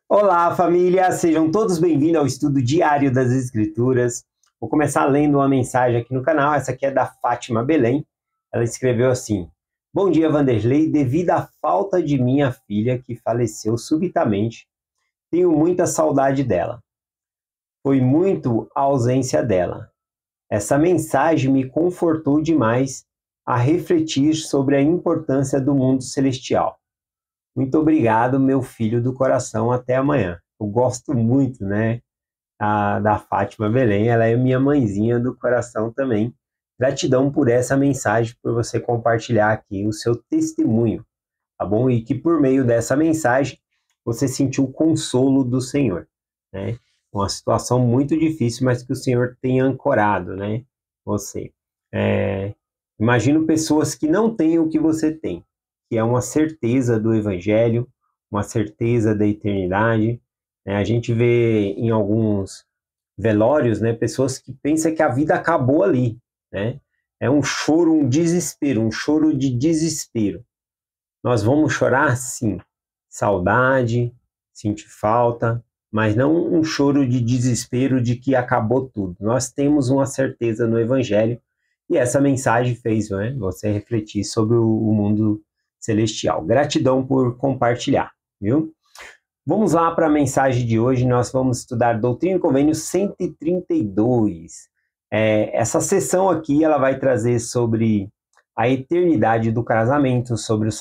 Olá, família! Sejam todos bem-vindos ao estudo diário das Escrituras. Vou começar lendo uma mensagem aqui no canal. Essa aqui é da Fátima Belém. Ela escreveu assim: Bom dia, Vanderlei. Devido à falta de minha filha, que faleceu subitamente, tenho muita saudade dela. Foi muito a ausência dela. Essa mensagem me confortou demais a refletir sobre a importância do mundo celestial. Muito obrigado, meu filho do coração. Até amanhã. Eu gosto muito, né, da Fátima Belém. Ela é minha mãezinha do coração também. Gratidão por essa mensagem, por você compartilhar aqui o seu testemunho, tá bom? E que por meio dessa mensagem você sentiu o consolo do Senhor, né? Uma situação muito difícil, mas que o Senhor tem ancorado, né? Você. Imagino pessoas que não têm o que você tem, que é uma certeza do Evangelho, uma certeza da eternidade, né? A gente vê em alguns velórios, né, pessoas que pensam que a vida acabou ali, né? É um choro, um desespero, um choro de desespero. Nós vamos chorar, sim, saudade, sentir falta, mas não um choro de desespero de que acabou tudo. Nós temos uma certeza no Evangelho e essa mensagem fez, né, você refletir sobre o mundo celestial. Gratidão por compartilhar, viu? Vamos lá para a mensagem de hoje. Nós vamos estudar Doutrina e Convênio 132. Essa sessão aqui ela vai trazer sobre a eternidade do casamento, sobre o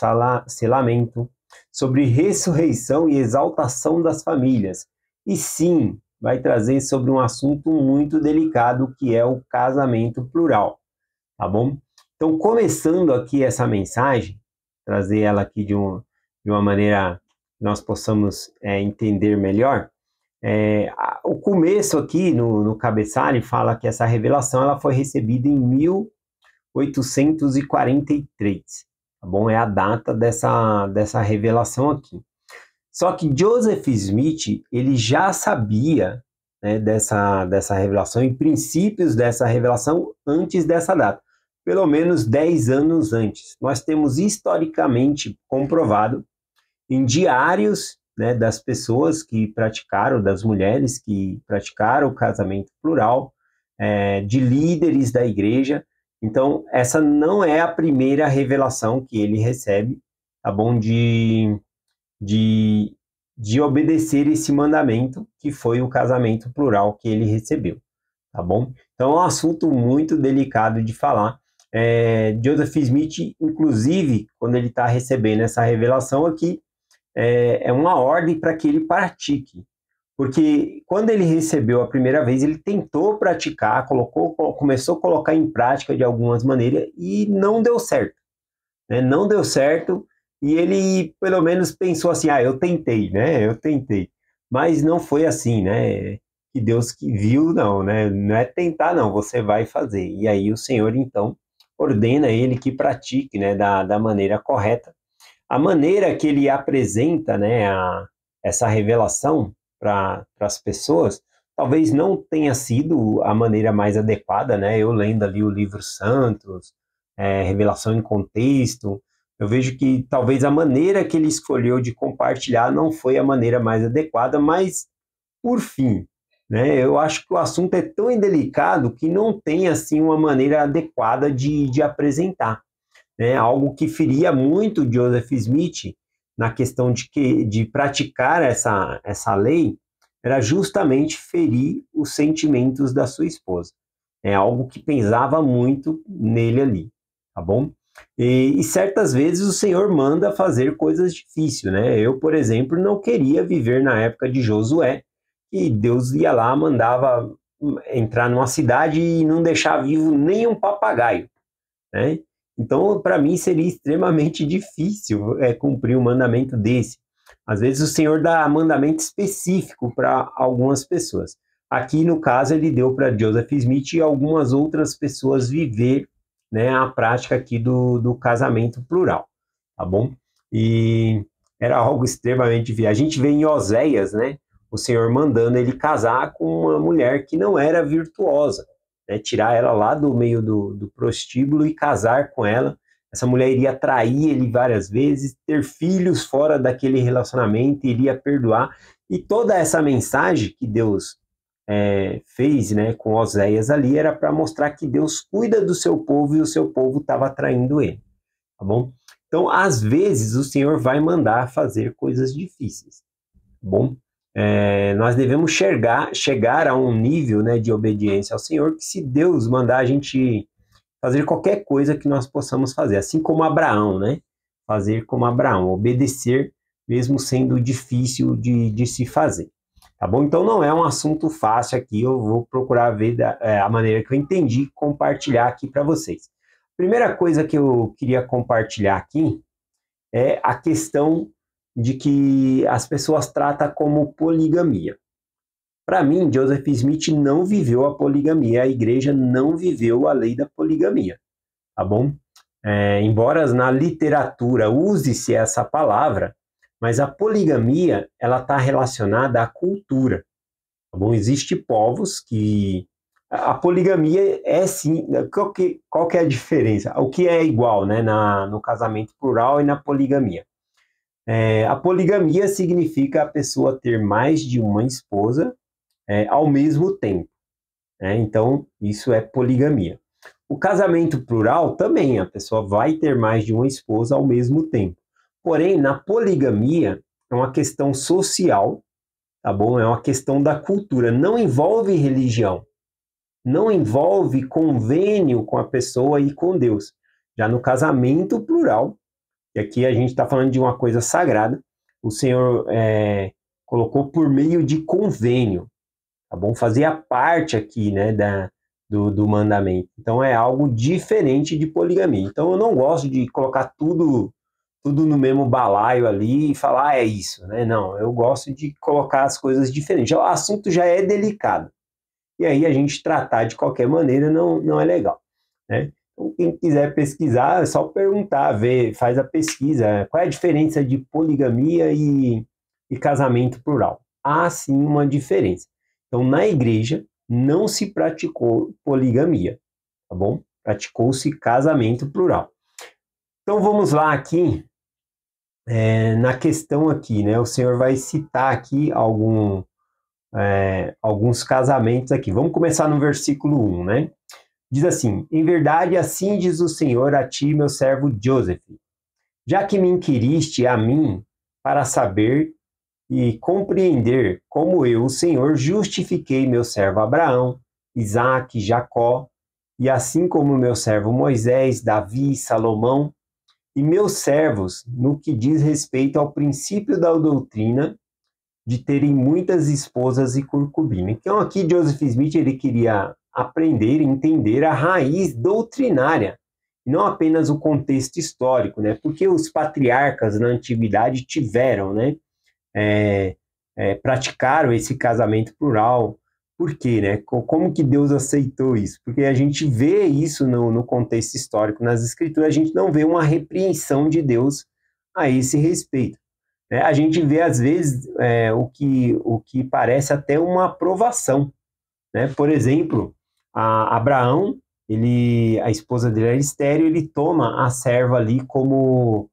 selamento, sobre ressurreição e exaltação das famílias. E sim, vai trazer sobre um assunto muito delicado que é o casamento plural, tá bom? Então, começando aqui essa mensagem, trazer ela aqui de uma maneira que nós possamos entender melhor. O começo aqui no cabeçalho fala que essa revelação ela foi recebida em 1843, tá bom? É a data dessa revelação aqui. Só que Joseph Smith, ele já sabia, né, dessa revelação, em princípios dessa revelação, antes dessa data, pelo menos 10 anos antes. Nós temos historicamente comprovado em diários, né, das pessoas que praticaram, das mulheres que praticaram o casamento plural, de líderes da igreja. Então, essa não é a primeira revelação que ele recebe, tá bom? De obedecer esse mandamento, que foi o casamento plural que ele recebeu, tá bom? Então, é um assunto muito delicado de falar. Joseph Smith, inclusive, quando ele está recebendo essa revelação aqui, é uma ordem para que ele pratique. Porque quando ele recebeu a primeira vez, ele tentou praticar, começou a colocar em prática de algumas maneiras e não deu certo, né? Não deu certo e ele pelo menos pensou assim, eu tentei, né? Eu tentei. Mas não foi assim, né? Que Deus que viu, não, né? Não é tentar, não, você vai fazer. E aí o Senhor, então, ordena ele que pratique, né, da maneira correta. A maneira que ele apresenta, né, essa revelação para as pessoas, talvez não tenha sido a maneira mais adequada, né? Eu lendo ali o livro Santos, Revelação em Contexto, eu vejo que talvez a maneira que ele escolheu de compartilhar não foi a maneira mais adequada, mas, por fim, né, eu acho que o assunto é tão indelicado que não tem, assim, uma maneira adequada de apresentar, né? Algo que feria muito Joseph Smith na questão de praticar essa lei era justamente ferir os sentimentos da sua esposa. É algo que pesava muito nele ali, tá bom? E certas vezes o Senhor manda fazer coisas difíceis, né? Eu, por exemplo, não queria viver na época de Josué, e Deus ia lá, mandava entrar numa cidade e não deixar vivo nem um papagaio, né? Então, para mim, seria extremamente difícil cumprir um mandamento desse. Às vezes, o Senhor dá mandamento específico para algumas pessoas. Aqui, no caso, ele deu para Joseph Smith e algumas outras pessoas viver, né, a prática aqui do casamento plural, tá bom? E era algo extremamente difícil. A gente vê em Oséias, né, o Senhor mandando ele casar com uma mulher que não era virtuosa, né, tirar ela lá do meio do prostíbulo e casar com ela, essa mulher iria trair ele várias vezes, ter filhos fora daquele relacionamento, iria perdoar. E toda essa mensagem que Deus fez, né, com Oséias ali era para mostrar que Deus cuida do seu povo e o seu povo estava traindo ele, tá bom? Então, às vezes, o Senhor vai mandar fazer coisas difíceis, tá bom? Nós devemos chegar a um nível, né, de obediência ao Senhor, que se Deus mandar a gente fazer qualquer coisa que nós possamos fazer, assim como Abraão, né? Fazer como Abraão, obedecer mesmo sendo difícil de se fazer, tá bom? Então não é um assunto fácil aqui, eu vou procurar ver a maneira que eu entendi compartilhar aqui para vocês. Primeira coisa que eu queria compartilhar aqui é a questão de que as pessoas tratam como poligamia. Para mim, Joseph Smith não viveu a poligamia, a igreja não viveu a lei da poligamia, tá bom? Embora na literatura use-se essa palavra, mas a poligamia, ela está relacionada à cultura, tá bom? Existem povos que... A poligamia é sim... Qual que é a diferença? O que é igual, né, no casamento plural e na poligamia? A poligamia significa a pessoa ter mais de uma esposa ao mesmo tempo, né? Então, isso é poligamia. O casamento plural também, a pessoa vai ter mais de uma esposa ao mesmo tempo. Porém, na poligamia, é uma questão social, tá bom? É uma questão da cultura, não envolve religião, não envolve convênio com a pessoa e com Deus. Já no casamento plural, e aqui a gente está falando de uma coisa sagrada, o Senhor colocou por meio de convênio, tá bom? Fazia parte aqui, né, do mandamento. Então é algo diferente de poligamia. Então eu não gosto de colocar tudo no mesmo balaio ali e falar, é isso, né? Não, eu gosto de colocar as coisas diferentes. O assunto já é delicado. E aí a gente tratar de qualquer maneira não é legal, né? Então, quem quiser pesquisar, é só perguntar, ver, faz a pesquisa. Qual é a diferença de poligamia e casamento plural? Há sim uma diferença. Então, na igreja, não se praticou poligamia, tá bom? Praticou-se casamento plural. Então, vamos lá aqui, na questão aqui, né? O Senhor vai citar aqui alguns casamentos aqui. Vamos começar no versículo 1, né? Diz assim, em verdade, assim diz o Senhor a ti, meu servo Joseph, já que me inquiriste a mim para saber e compreender como eu, o Senhor, justifiquei meu servo Abraão, Isaque, Jacó, e assim como meu servo Moisés, Davi, Salomão, e meus servos, no que diz respeito ao princípio da doutrina de terem muitas esposas e concubinas. Então aqui Joseph Smith ele queria aprender e entender a raiz doutrinária, e não apenas o contexto histórico, né? Porque os patriarcas na antiguidade tiveram, né? Praticaram esse casamento plural. Por quê, né? Como que Deus aceitou isso? Porque a gente vê isso no contexto histórico, nas escrituras, a gente não vê uma repreensão de Deus a esse respeito, né? A gente vê, às vezes, o que parece até uma aprovação, né? Por exemplo, Abraão, a esposa dele era estéril, ele toma a serva ali como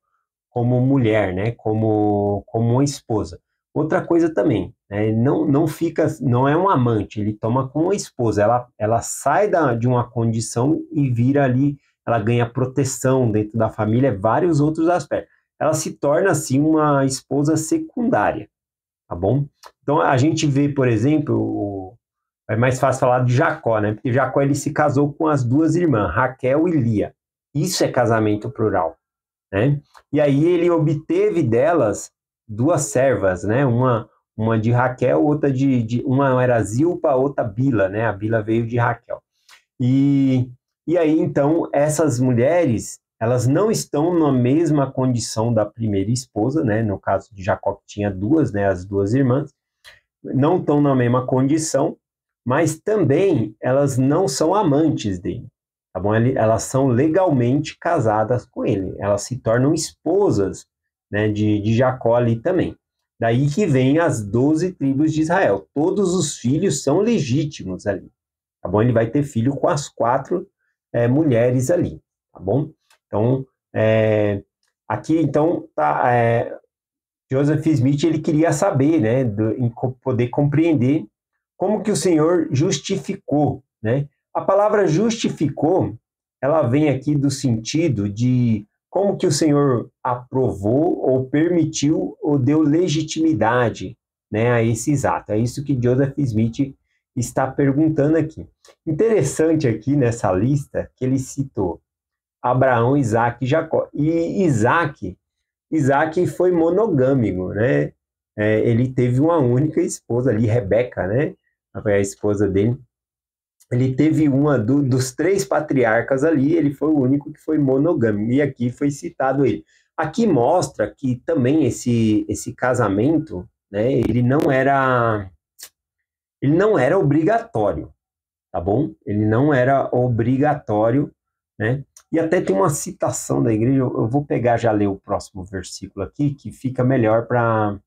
mulher, né? Como uma esposa. Outra coisa também, né? Não é um amante, ele toma como uma esposa. Ela sai de uma condição e vira ali, ela ganha proteção dentro da família, vários outros aspectos. Ela se torna assim uma esposa secundária, tá bom? Então a gente vê, por exemplo, é mais fácil falar de Jacó, né? Porque Jacó ele se casou com as duas irmãs, Raquel e Lia. Isso é casamento plural, né? E aí ele obteve delas duas servas, né? Uma de Raquel, outra uma era Zilpa, outra Bila, né? A Bila veio de Raquel. E aí então essas mulheres, elas não estão na mesma condição da primeira esposa, né? No caso de Jacó que tinha duas, né? As duas irmãs não estão na mesma condição, mas também elas não são amantes dele, tá bom? Elas são legalmente casadas com ele, elas se tornam esposas, né, de Jacó ali também. Daí que vem as 12 tribos de Israel. Todos os filhos são legítimos ali, tá bom? Ele vai ter filho com as 4 mulheres ali, tá bom? Então, Aqui, então, Joseph Smith ele queria saber, né, poder compreender como que o Senhor justificou, né? A palavra justificou, ela vem aqui do sentido de como que o Senhor aprovou ou permitiu ou deu legitimidade, né, a esses atos. É isso que Joseph Smith está perguntando aqui. Interessante aqui nessa lista que ele citou Abraão, Isaac e Jacó. E Isaac foi monogâmico, né? Ele teve uma única esposa ali, Rebeca, né? Foi a esposa dele. Ele teve dos 3 patriarcas ali, ele foi o único que foi monogâmico. E aqui foi citado ele. Aqui mostra que também esse casamento, né? Ele não era obrigatório, tá bom? Ele não era obrigatório, né? E até tem uma citação da igreja, eu vou pegar já ler o próximo versículo aqui, que fica melhor para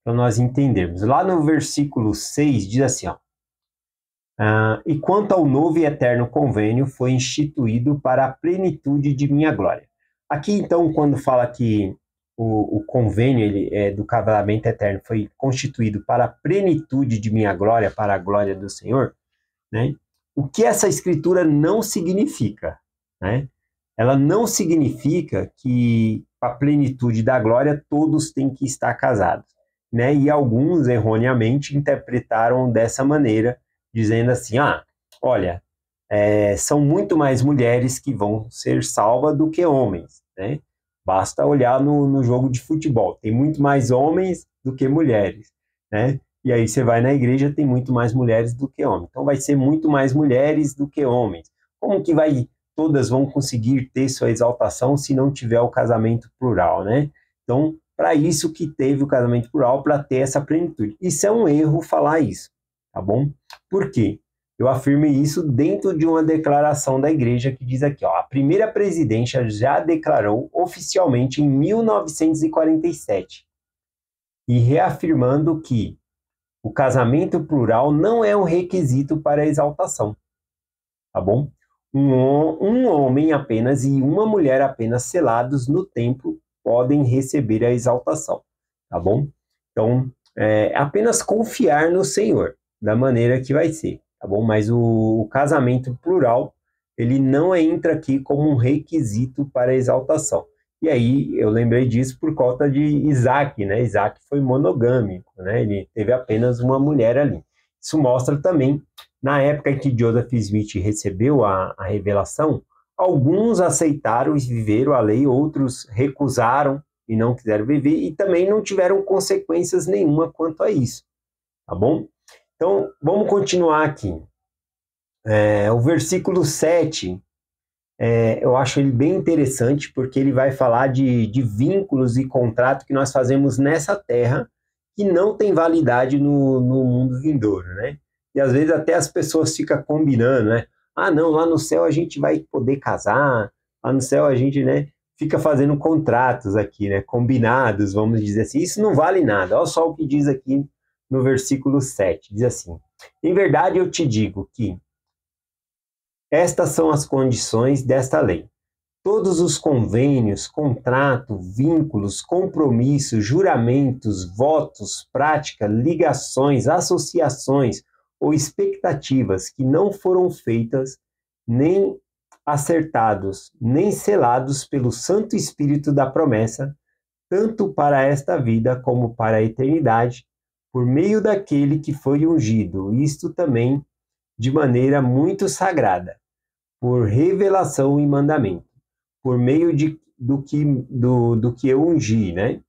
nós entendermos. Lá no versículo 6 diz assim, ó, e quanto ao novo e eterno convênio foi instituído para a plenitude de minha glória. Aqui então, quando fala que o convênio do casamento eterno foi constituído para a plenitude de minha glória, para a glória do Senhor, né? O que essa escritura não significa, né? Ela não significa que a plenitude da glória todos têm que estar casados, né? E alguns erroneamente interpretaram dessa maneira, dizendo assim, olha, são muito mais mulheres que vão ser salvas do que homens, né? Basta olhar no jogo de futebol, tem muito mais homens do que mulheres, né? E aí você vai na igreja, tem muito mais mulheres do que homens. Então vai ser muito mais mulheres do que homens. Como que todas vão conseguir ter sua exaltação se não tiver o casamento plural, né? Então, para isso que teve o casamento plural, para ter essa plenitude. Isso é um erro falar isso, tá bom? Por quê? Eu afirmo isso dentro de uma declaração da igreja que diz aqui, ó, a primeira presidência já declarou oficialmente em 1947 e reafirmando que o casamento plural não é um requisito para a exaltação, tá bom? Um homem apenas e uma mulher apenas selados no templo podem receber a exaltação, tá bom? Então, apenas confiar no Senhor, da maneira que vai ser, tá bom? Mas o casamento plural, ele não entra aqui como um requisito para a exaltação. E aí, eu lembrei disso por conta de Isaac, né? Isaac foi monogâmico, né? Ele teve apenas uma mulher ali. Isso mostra também, na época em que Joseph Smith recebeu a revelação, alguns aceitaram e viveram a lei, outros recusaram e não quiseram viver, e também não tiveram consequências nenhuma quanto a isso, tá bom? Então, vamos continuar aqui. O versículo 7, eu acho ele bem interessante, porque ele vai falar de vínculos e contrato que nós fazemos nessa terra, que não tem validade no mundo vindouro, né? E às vezes até as pessoas ficam combinando, né? Não, lá no céu a gente vai poder casar, lá no céu a gente, né, fica fazendo contratos aqui, né, combinados, vamos dizer assim. Isso não vale nada. Olha só o que diz aqui no versículo 7, diz assim: em verdade eu te digo que estas são as condições desta lei. Todos os convênios, contratos, vínculos, compromissos, juramentos, votos, práticas, ligações, associações ou expectativas que não foram feitas, nem acertados, nem selados pelo Santo Espírito da promessa, tanto para esta vida como para a eternidade, por meio daquele que foi ungido, isto também de maneira muito sagrada, por revelação e mandamento, por meio do que eu ungi, né?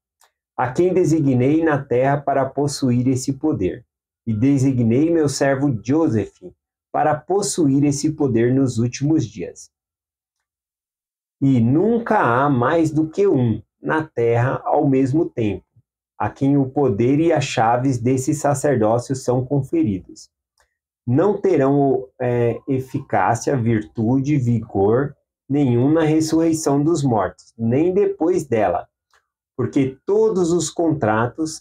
A quem designei na terra para possuir esse poder. E designei meu servo Joseph para possuir esse poder nos últimos dias. E nunca há mais do que um na terra ao mesmo tempo, a quem o poder e as chaves desse sacerdócio são conferidos. Não terão eficácia, virtude, vigor nenhum na ressurreição dos mortos, nem depois dela, porque todos os contratos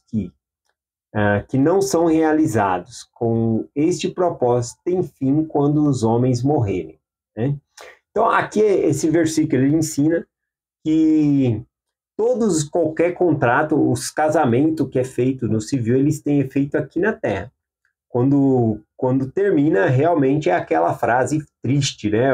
que não são realizados com este propósito têm fim quando os homens morrerem, né? Então, aqui esse versículo ele ensina que qualquer contrato, os casamentos que é feito no civil, eles têm efeito aqui na Terra. Quando termina, realmente é aquela frase triste, né?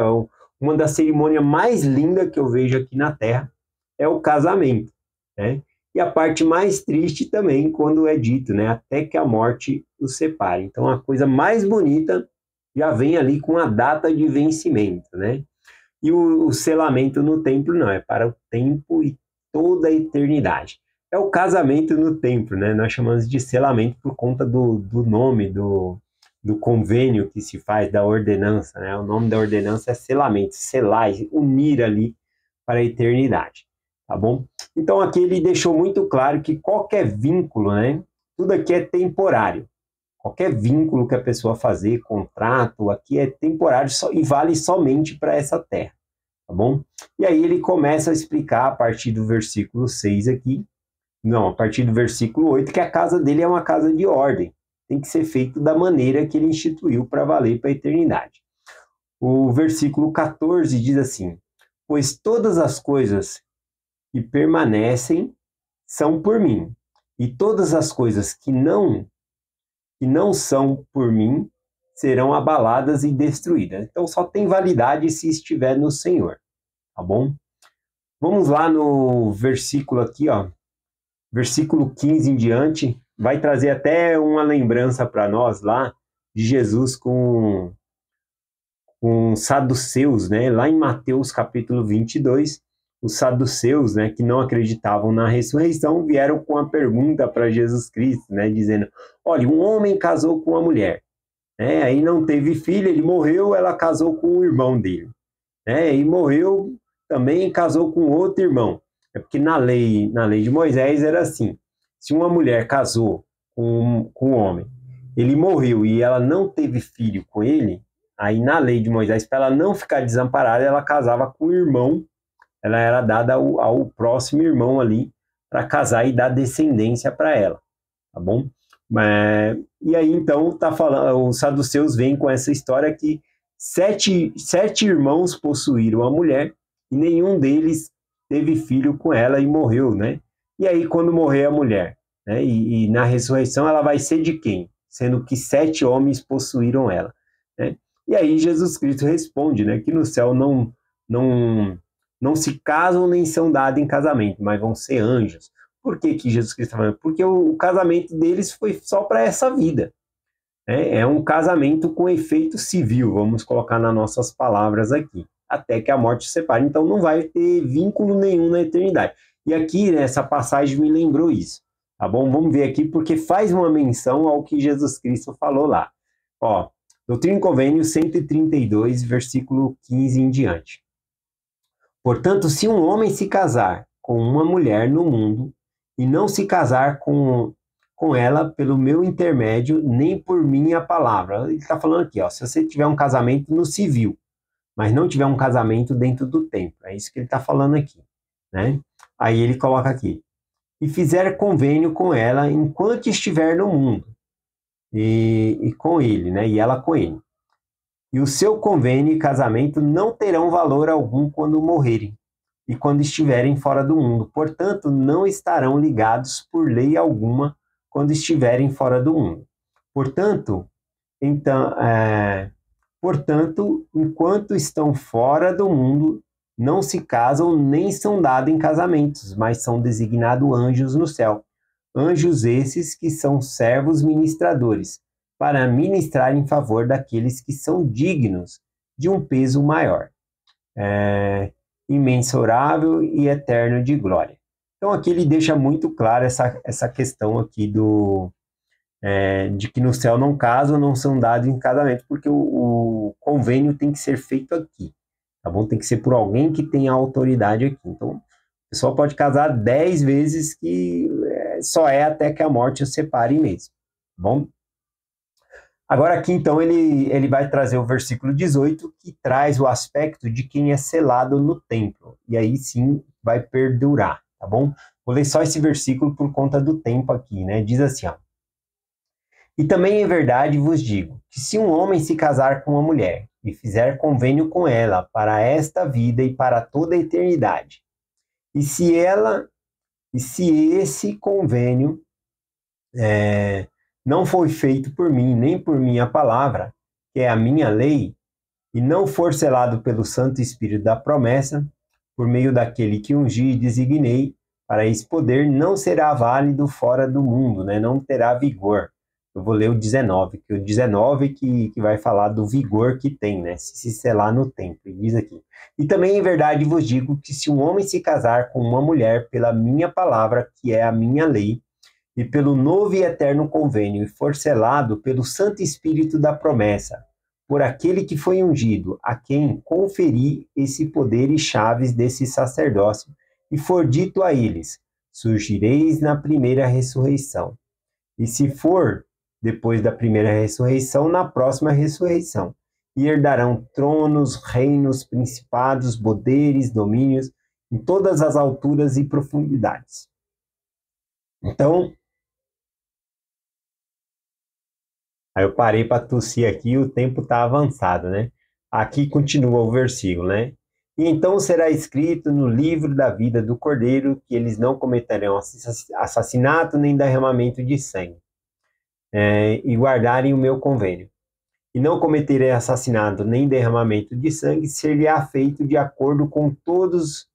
Uma das cerimônias mais lindas que eu vejo aqui na Terra é o casamento, né? E a parte mais triste também, quando é dito, né? Até que a morte os separe. Então, a coisa mais bonita já vem ali com a data de vencimento, né? E o selamento no templo não, é para o tempo e toda a eternidade. É o casamento no templo, né? Nós chamamos de selamento por conta do nome, do convênio que se faz, da ordenança, né? O nome da ordenança é selamento, selar, unir ali para a eternidade, tá bom? Então aqui ele deixou muito claro que qualquer vínculo, né? Tudo aqui é temporário. Qualquer vínculo que a pessoa fazer, contrato, aqui é temporário e vale somente para essa terra, tá bom? E aí ele começa a explicar a partir do versículo 6 aqui, não, a partir do versículo 8, que a casa dele é uma casa de ordem, tem que ser feito da maneira que ele instituiu para valer para a eternidade. O versículo 14 diz assim: pois todas as coisas que permanecem são por mim, e todas as coisas que não são por mim serão abaladas e destruídas. Então só tem validade se estiver no Senhor, tá bom? Vamos lá no versículo aqui, ó. Versículo 15 em diante, vai trazer até uma lembrança para nós lá de Jesus com saduceus, né? Lá em Mateus capítulo 22, os saduceus, né, que não acreditavam na ressurreição, vieram com a pergunta para Jesus Cristo, né, dizendo: olha, um homem casou com uma mulher, né, aí não teve filho, ele morreu, ela casou com o irmão dele, né, e morreu também, casou com outro irmão. É porque na lei de Moisés era assim: se uma mulher casou com um homem, ele morreu e ela não teve filho com ele, aí na lei de Moisés, para ela não ficar desamparada, ela casava com o irmão, ela era dada ao próximo irmão ali para casar e dar descendência para ela, tá bom? E aí então tá falando, os saduceus vêm com essa história que sete irmãos possuíram a mulher e nenhum deles teve filho com ela e morreu, né? E aí quando morrer a mulher, né? E na ressurreição ela vai ser de quem? Sendo que 7 homens possuíram ela, né? E aí Jesus Cristo responde, né? Que no céu não se casam nem são dados em casamento, mas vão ser anjos. Por que Jesus Cristo está falando? Porque o casamento deles foi só para essa vida. Né? É um casamento com efeito civil, vamos colocar nas nossas palavras aqui, até que a morte separe. Então não vai ter vínculo nenhum na eternidade. E aqui, nessa passagem, me lembrou isso. Tá bom? Vamos ver aqui, porque faz uma menção ao que Jesus Cristo falou lá. Ó, Doutrina e Convênio 132, versículo 15 em diante. Portanto, se um homem se casar com uma mulher no mundo e não se casar com ela pelo meu intermédio, nem por minha palavra. Ele está falando aqui, ó, se você tiver um casamento no civil, mas não tiver um casamento dentro do templo, é isso que ele está falando aqui, né? Aí ele coloca aqui: e fizer convênio com ela enquanto estiver no mundo, e com ele, né? E ela com ele. E o seu convênio e casamento não terão valor algum quando morrerem e quando estiverem fora do mundo. Portanto, não estarão ligados por lei alguma quando estiverem fora do mundo. Portanto, enquanto estão fora do mundo, não se casam nem são dados em casamentos, mas são designados anjos no céu. Anjos esses que são servos ministradores, para ministrar em favor daqueles que são dignos de um peso maior, imensurável e eterno de glória. Então aqui ele deixa muito claro essa questão aqui de que no céu não casam, não são dados em casamento, porque o convênio tem que ser feito aqui, tá bom? Tem que ser por alguém que tenha autoridade aqui. Então o pessoal pode casar 10 vezes, que só é até que a morte os separe mesmo, tá bom? Agora aqui, então, ele vai trazer o versículo 18, que traz o aspecto de quem é selado no templo. E aí sim vai perdurar, tá bom? Vou ler só esse versículo por conta do tempo aqui, né? Diz assim, ó: e também em verdade vos digo, que se um homem se casar com uma mulher e fizer convênio com ela para esta vida e para toda a eternidade, E se esse convênio não foi feito por mim, nem por minha palavra, que é a minha lei, e não for selado pelo Santo Espírito da promessa, por meio daquele que ungi e designei, para esse poder não será válido fora do mundo, né? Não terá vigor. Eu vou ler o 19, que o 19 que vai falar do vigor que tem, né? Se selar no templo, e diz aqui. E também em verdade vos digo que se um homem se casar com uma mulher pela minha palavra, que é a minha lei, e pelo novo e eterno convênio, e for selado pelo Santo Espírito da promessa, por aquele que foi ungido, a quem conferi esse poder e chaves desse sacerdócio, e for dito a eles, surgireis na primeira ressurreição. E se for depois da primeira ressurreição, na próxima ressurreição. E herdarão tronos, reinos, principados, poderes, domínios, em todas as alturas e profundidades. Então, aí eu parei para tossir aqui, o tempo está avançado, né? Aqui continua o versículo, né? E então será escrito no livro da vida do Cordeiro que eles não cometerão assassinato nem derramamento de sangue, e guardarem o meu convênio. E não cometerei assassinato nem derramamento de sangue, ser-lhe-á feito de acordo com todas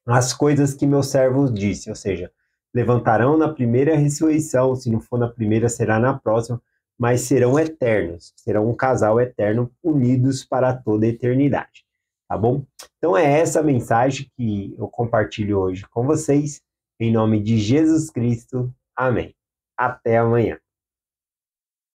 as coisas que meu servo disse, ou seja, levantarão na primeira ressurreição, se não for na primeira, será na próxima, mas serão eternos, serão um casal eterno, unidos para toda a eternidade, tá bom? Então é essa mensagem que eu compartilho hoje com vocês, em nome de Jesus Cristo, amém. Até amanhã.